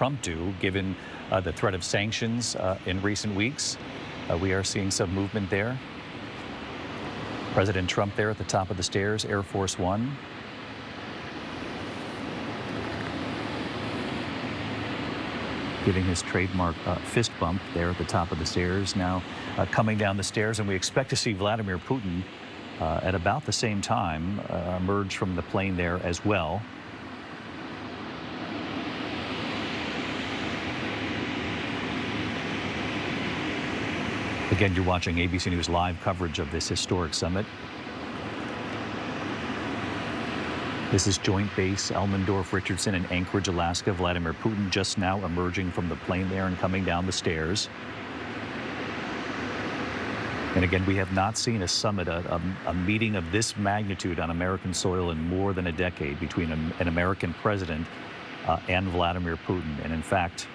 Trump do, given the threat of sanctions in recent weeks? We are seeing some movement there. President Trump there at the top of the stairs, Air Force One. Giving his trademark fist bump there at the top of the stairs. Now coming down the stairs, and we expect to see Vladimir Putin at about the same time emerge from the plane there as well. Again, you're watching ABC News live coverage of this historic summit. This is Joint Base Elmendorf-Richardson in Anchorage, Alaska. Vladimir Putin just now emerging from the plane there and coming down the stairs. And again, we have not seen a summit, a meeting of this magnitude on American soil in more than a decade between an American president and Vladimir Putin. And in fact,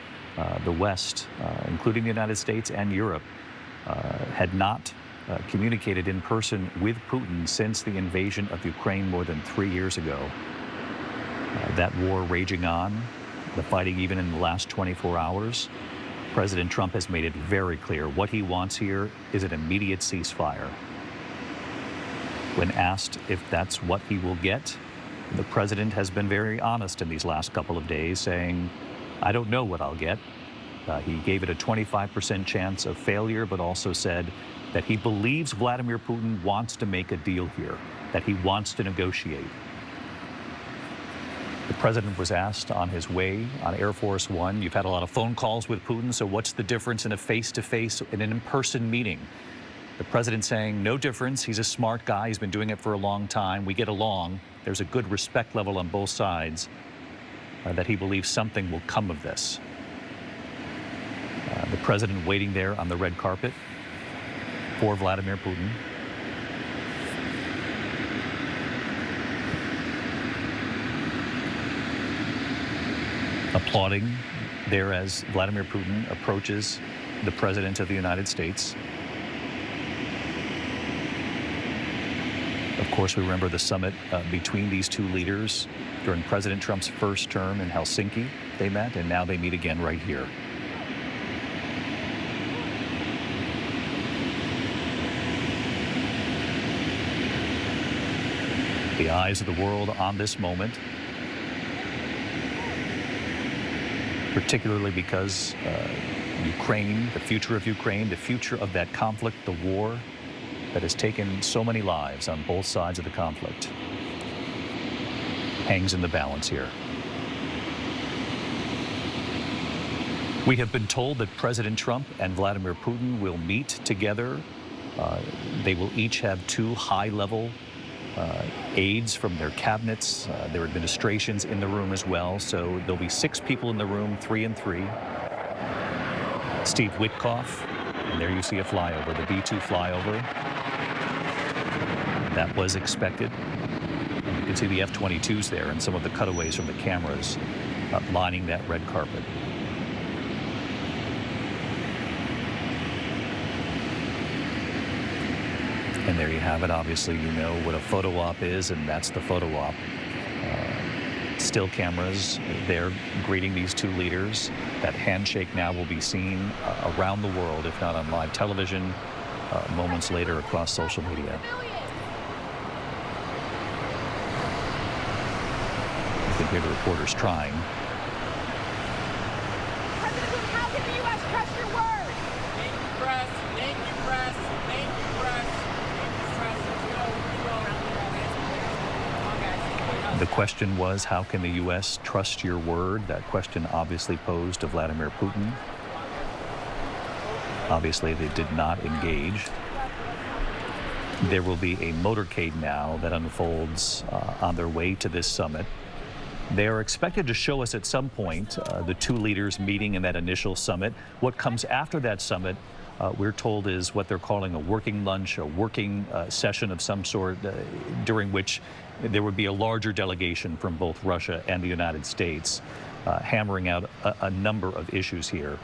the West, including the United States and Europe, had not communicated in person with Putin since the invasion of Ukraine more than 3 years ago. That war raging on, the fighting even in the last 24 hours. President Trump has made it very clear what he wants here is an immediate ceasefire. When asked if that's what he will get, the president has been very honest in these last couple of days, saying, I don't know what I'll get. He gave it a 25% chance of failure, but also said that he believes Vladimir Putin wants to make a deal here, that he wants to negotiate. The president was asked on his way on Air Force One, you've had a lot of phone calls with Putin, so what's the difference in a face-to-face, in an in-person meeting? The president saying, no difference. He's a smart guy. He's been doing it for a long time. We get along. There's a good respect level on both sides, that he believes something will come of this. The president waiting there on the red carpet for Vladimir Putin. Applauding there as Vladimir Putin approaches the President of the United States. Of course, we remember the summit between these two leaders during President Trump's first term in Helsinki. They met, and now they meet again right here. The eyes of the world on this moment, particularly because Ukraine, the future of Ukraine, the future of that conflict, the war that has taken so many lives on both sides of the conflict, hangs in the balance here. We have been told that President Trump and Vladimir Putin will meet together. They will each have two high-level aides from their cabinets, their administrations in the room as well. So there'll be 6 people in the room, 3 and 3. Steve Witkoff, and there you see a flyover, the B-2 flyover. That was expected. And you can see the F-22s there and some of the cutaways from the cameras lining that red carpet. And there you have it. Obviously, you know what a photo op is, and that's the photo op. Still cameras there greeting these two leaders. That handshake now will be seen around the world, if not on live television, moments later across social media. You can hear the reporters trying. President, how can the U.S. trust your word? Thank you, press. Thank you, press. Thank you, press. The question was, how can the U.S. trust your word? That question obviously posed to Vladimir Putin. Obviously, they did not engage. There will be a motorcade now that unfolds on their way to this summit. They are expected to show us at some point the two leaders meeting in that initial summit. What comes after that summit, we're told, is what they're calling a working lunch, a working session of some sort, during which there would be a larger delegation from both Russia and the United States, hammering out a number of issues here.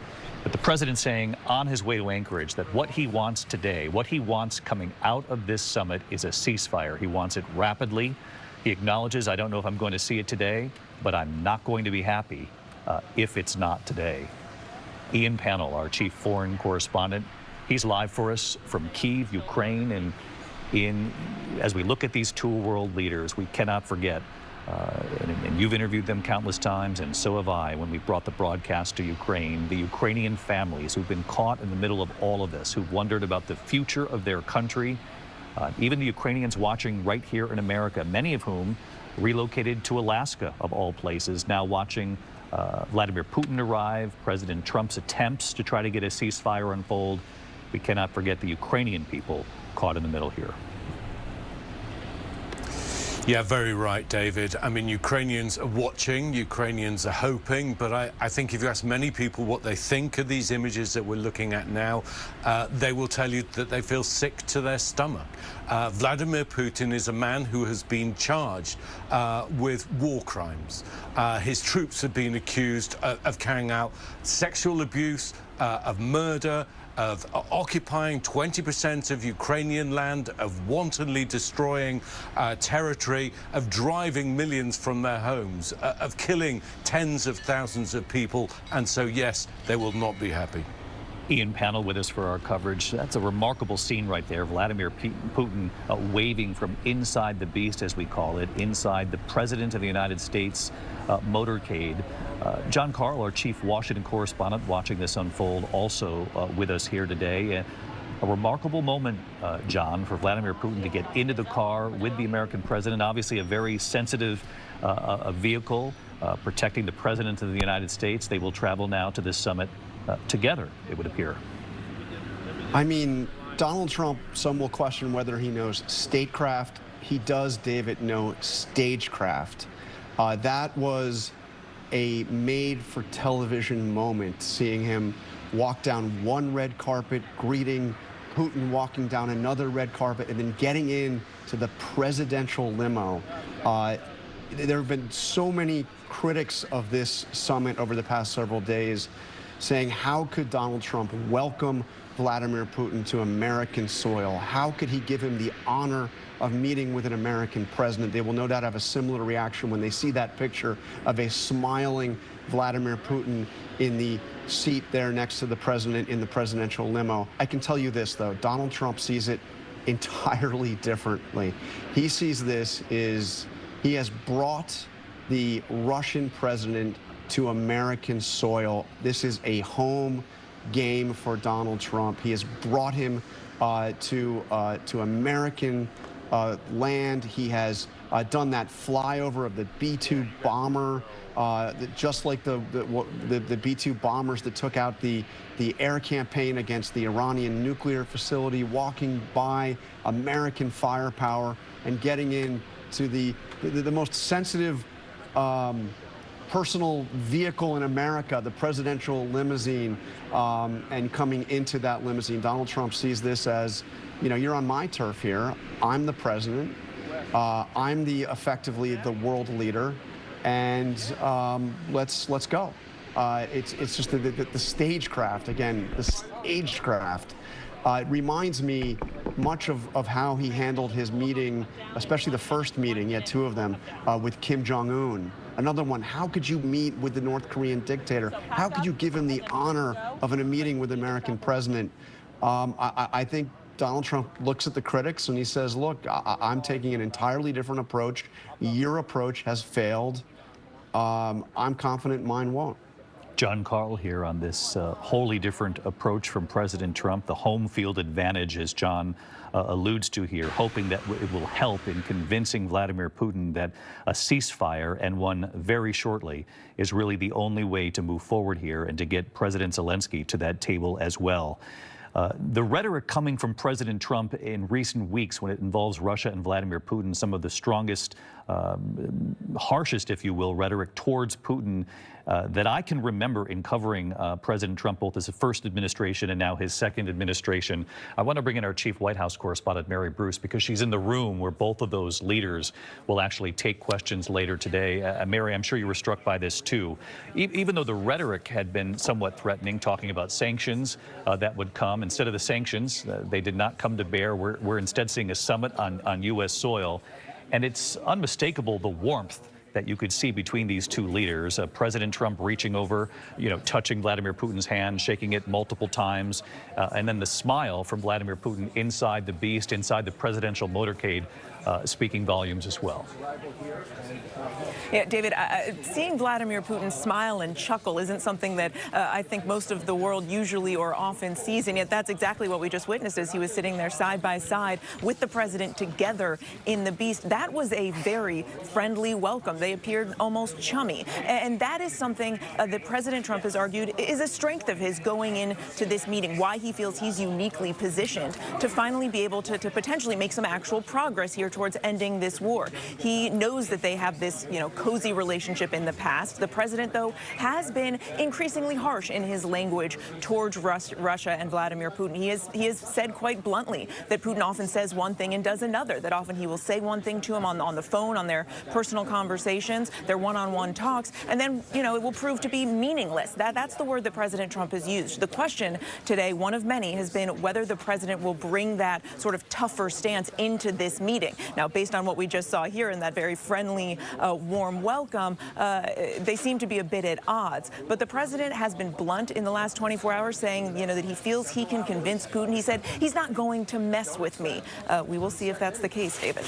But the president saying on his way to Anchorage that what he wants today, what he wants coming out of this summit, is a ceasefire. He wants it rapidly. He acknowledges, I don't know if I'm going to see it today, but I'm not going to be happy if it's not today. Ian Pannell, our chief foreign correspondent, he's live for us from Kyiv, Ukraine, and as we look at these two world leaders, we cannot forget, and you've interviewed them countless times, and so have I, when we brought the broadcast to Ukraine, the Ukrainian families who've been caught in the middle of all of this, who've wondered about the future of their country, even the Ukrainians watching right here in America, many of whom relocated to Alaska, of all places, now watching Vladimir Putin arrive, President Trump's attempts to try to get a ceasefire unfold. We cannot forget the Ukrainian people caught in the middle here. Yeah, very right, David. I mean, Ukrainians are watching, Ukrainians are hoping, but I think if you ask many people what they think of these images that we're looking at now, they will tell you that they feel sick to their stomach. Vladimir Putin is a man who has been charged with war crimes. His troops have been accused of carrying out sexual abuse, of murder, of occupying 20% of Ukrainian land, of wantonly destroying territory, of driving millions from their homes, of killing tens of thousands of people. And so, yes, they will not be happy. Ian Pannell with us for our coverage. That's a remarkable scene right there. Vladimir Putin waving from inside the beast, as we call it, inside the President of the United States motorcade. John Carl, our chief Washington correspondent, watching this unfold, also with us here today. A remarkable moment, John, for Vladimir Putin to get into the car with the American president. Obviously a very sensitive vehicle protecting the President of the United States. They will travel now to this summit together, it would appear. I mean, Donald Trump, some will question whether he knows statecraft. He does, David, know stagecraft. That was a made-for-television moment, seeing him walk down one red carpet, greeting Putin, walking down another red carpet, and then getting in to the presidential limo. There have been so many critics of this summit over the past several days saying, how could Donald Trump welcome Vladimir Putin to American soil? How could he give him the honor of meeting with an American president? They will no doubt have a similar reaction when they see that picture of a smiling Vladimir Putin in the seat there next to the president in the presidential limo. I can tell you this, though, Donald Trump sees it entirely differently. He sees this as he has brought the Russian president to American soil. This is a home game for Donald Trump. He has brought him to American land. He has done that flyover of the B-2 bomber, just like the B-2 bombers that took out the air campaign against the Iranian nuclear facility, walking by American firepower and getting into the most sensitive personal vehicle in America, the presidential limousine, and coming into that limousine. Donald Trump sees this as, you know, you're on my turf here. I'm the president. I'm effectively the world leader, and let's go. It's just the stagecraft, again, the stagecraft. It reminds me much of how he handled his meeting, especially the first meeting, he had two of them, with Kim Jong-un. Another one, how could you meet with the North Korean dictator? How could you give him the honor of a meeting with the American president? I think Donald Trump looks at the critics and he says, look, I'm taking an entirely different approach. Your approach has failed. I'm confident mine won't. John Carl here on this wholly different approach from President Trump, the home field advantage, as John alludes to here, hoping that it will help in convincing Vladimir Putin that a ceasefire, and one very shortly, is really the only way to move forward here and to get President Zelenskyy to that table as well. The rhetoric coming from President Trump in recent weeks when it involves Russia and Vladimir Putin, some of the strongest, harshest, if you will, rhetoric towards Putin that I can remember in covering President Trump, both as a first administration and now his second administration. I want to bring in our chief White House correspondent, Mary Bruce, because she's in the room where both of those leaders will actually take questions later today. Mary, I'm sure you were struck by this too. Even though the rhetoric had been somewhat threatening, talking about sanctions that would come, instead of the sanctions, they did not come to bear. We're instead seeing a summit on U.S. soil. And it's unmistakable the warmth that you could see between these two leaders. President Trump reaching over, touching Vladimir Putin's hand, shaking it multiple times, and then the smile from Vladimir Putin inside the beast, inside the presidential motorcade, speaking volumes as well. Yeah, David, seeing Vladimir Putin smile and chuckle isn't something that I think most of the world usually or often sees, and yet that's exactly what we just witnessed as he was sitting there side by side with the president together in the beast. That was a very friendly welcome. They appeared almost chummy, and that is something that President Trump has argued is a strength of his going into this meeting, why he feels he's uniquely positioned to finally be able to potentially make some actual progress here towards ending this war. He knows that they have this, cozy relationship in the past. The president, though, has been increasingly harsh in his language towards Russia and Vladimir Putin. He has said quite bluntly that Putin often says one thing and does another, that often he will say one thing to him on the phone, on their personal conversations, their one-on-one talks, and then, it will prove to be meaningless. That's the word that President Trump has used. The question today, one of many, has been whether the president will bring that sort of tougher stance into this meeting. Now, based on what we just saw here in that very friendly, warm welcome, they seem to be a bit at odds. But the president has been blunt in the last 24 hours, saying, that he feels he can convince Putin. He said, he's not going to mess with me. We will see if that's the case, David.